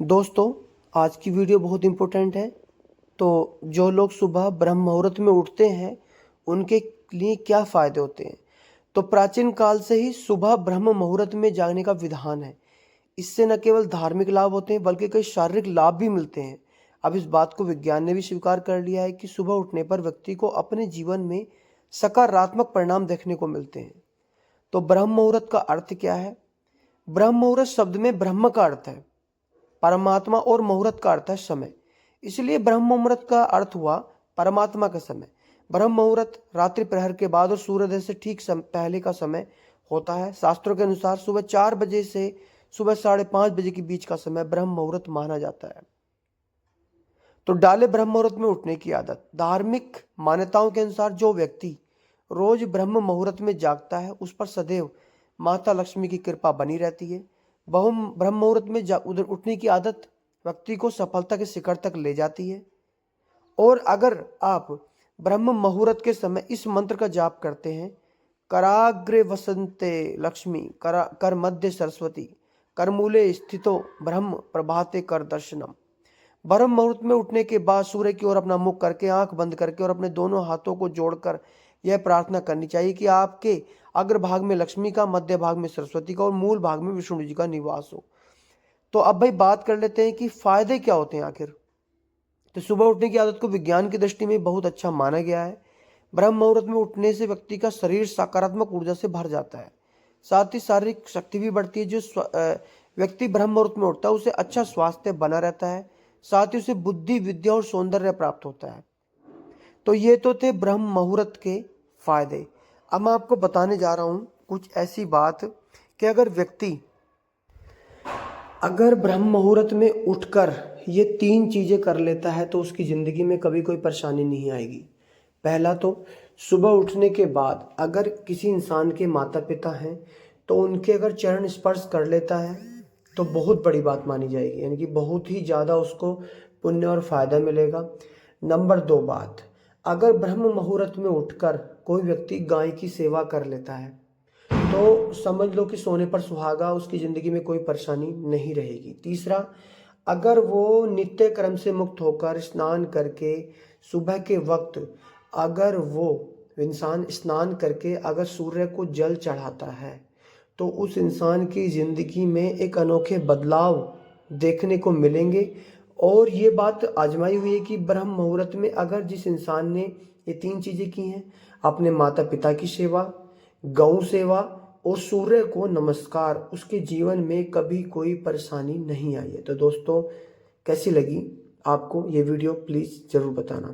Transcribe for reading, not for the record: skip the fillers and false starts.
दोस्तों, आज की वीडियो बहुत इम्पोर्टेंट है। तो जो लोग सुबह ब्रह्म मुहूर्त में उठते हैं उनके लिए क्या फ़ायदे होते हैं। तो प्राचीन काल से ही सुबह ब्रह्म मुहूर्त में जागने का विधान है। इससे न केवल धार्मिक लाभ होते हैं बल्कि कई शारीरिक लाभ भी मिलते हैं। अब इस बात को विज्ञान ने भी स्वीकार कर लिया है कि सुबह उठने पर व्यक्ति को अपने जीवन में सकारात्मक परिणाम देखने को मिलते हैं। तो ब्रह्म मुहूर्त का अर्थ क्या है? ब्रह्म मुहूर्त शब्द में ब्रह्म का अर्थ है परमात्मा और मुहूर्त का अर्थ है समय। इसलिए ब्रह्म मुहूर्त का अर्थ हुआ परमात्मा का समय। ब्रह्म मुहूर्त रात्रि प्रहर के बाद और सूर्योदय से ठीक पहले का समय होता है। शास्त्रों के अनुसार सुबह 4 बजे से सुबह 5:30 बजे के बीच का समय ब्रह्म मुहूर्त माना जाता है। तो डाले ब्रह्म मुहूर्त में उठने की आदत। धार्मिक मान्यताओं के अनुसार जो व्यक्ति रोज ब्रह्म मुहूर्त में जागता है उस पर सदैव माता लक्ष्मी की कृपा बनी रहती है। ब्रह्म मुहूर्त में उधर उठने की आदत व्यक्ति को सफलता के शिखर तक ले जाती है। और अगर आप ब्रह्म मुहूर्त के समय इस मंत्र का जाप करते हैं, कराग्रे वसंते लक्ष्मी कर मध्य सरस्वती करमूले स्थितो ब्रह्म प्रभाते कर दर्शनम। ब्रह्म मुहूर्त में उठने के बाद सूर्य की ओर अपना मुख करके आंख बंद करके और अपने दोनों हाथों को जोड़कर यह प्रार्थना करनी चाहिए कि आपके अग्रभाग में लक्ष्मी का, मध्य भाग में सरस्वती का और मूल भाग में विष्णु जी का निवास हो। तो अब भाई बात कर लेते हैं कि फायदे क्या होते हैं आखिर। तो सुबह उठने की आदत को विज्ञान की दृष्टि में बहुत अच्छा माना गया है। ब्रह्म मुहूर्त में उठने से व्यक्ति का शरीर सकारात्मक ऊर्जा से भर जाता है। साथ ही शारीरिक शक्ति भी बढ़ती है। जो व्यक्ति ब्रह्म मुहूर्त में उठता है उसे अच्छा स्वास्थ्य बना रहता है। साथ ही उसे बुद्धि, विद्या और सौंदर्य प्राप्त होता है। तो ये तो थे ब्रह्म मुहूर्त के फायदे। अब मैं आपको बताने जा रहा हूँ कुछ ऐसी बात कि अगर ब्रह्म मुहूर्त में उठकर ये 3 चीज़ें कर लेता है तो उसकी ज़िंदगी में कभी कोई परेशानी नहीं आएगी। पहला तो सुबह उठने के बाद अगर किसी इंसान के माता पिता हैं तो उनके अगर चरण स्पर्श कर लेता है तो बहुत बड़ी बात मानी जाएगी, यानी कि बहुत ही ज़्यादा उसको पुण्य और फायदा मिलेगा। नंबर 2 बात, अगर ब्रह्म मुहूर्त में उठकर कोई व्यक्ति गाय की सेवा कर लेता है तो समझ लो कि सोने पर सुहागा, उसकी ज़िंदगी में कोई परेशानी नहीं रहेगी। तीसरा, अगर वो नित्य कर्म से मुक्त होकर स्नान करके सुबह के वक्त अगर वो इंसान स्नान करके अगर सूर्य को जल चढ़ाता है तो उस इंसान की ज़िंदगी में एक अनोखे बदलाव देखने को मिलेंगे। और ये बात आजमाई हुई है कि ब्रह्म मुहूर्त में अगर जिस इंसान ने ये 3 चीज़ें की हैं, अपने माता पिता की सेवा, गौ सेवा और सूर्य को नमस्कार, उसके जीवन में कभी कोई परेशानी नहीं आई है। तो दोस्तों, कैसी लगी आपको ये वीडियो प्लीज़ ज़रूर बताना।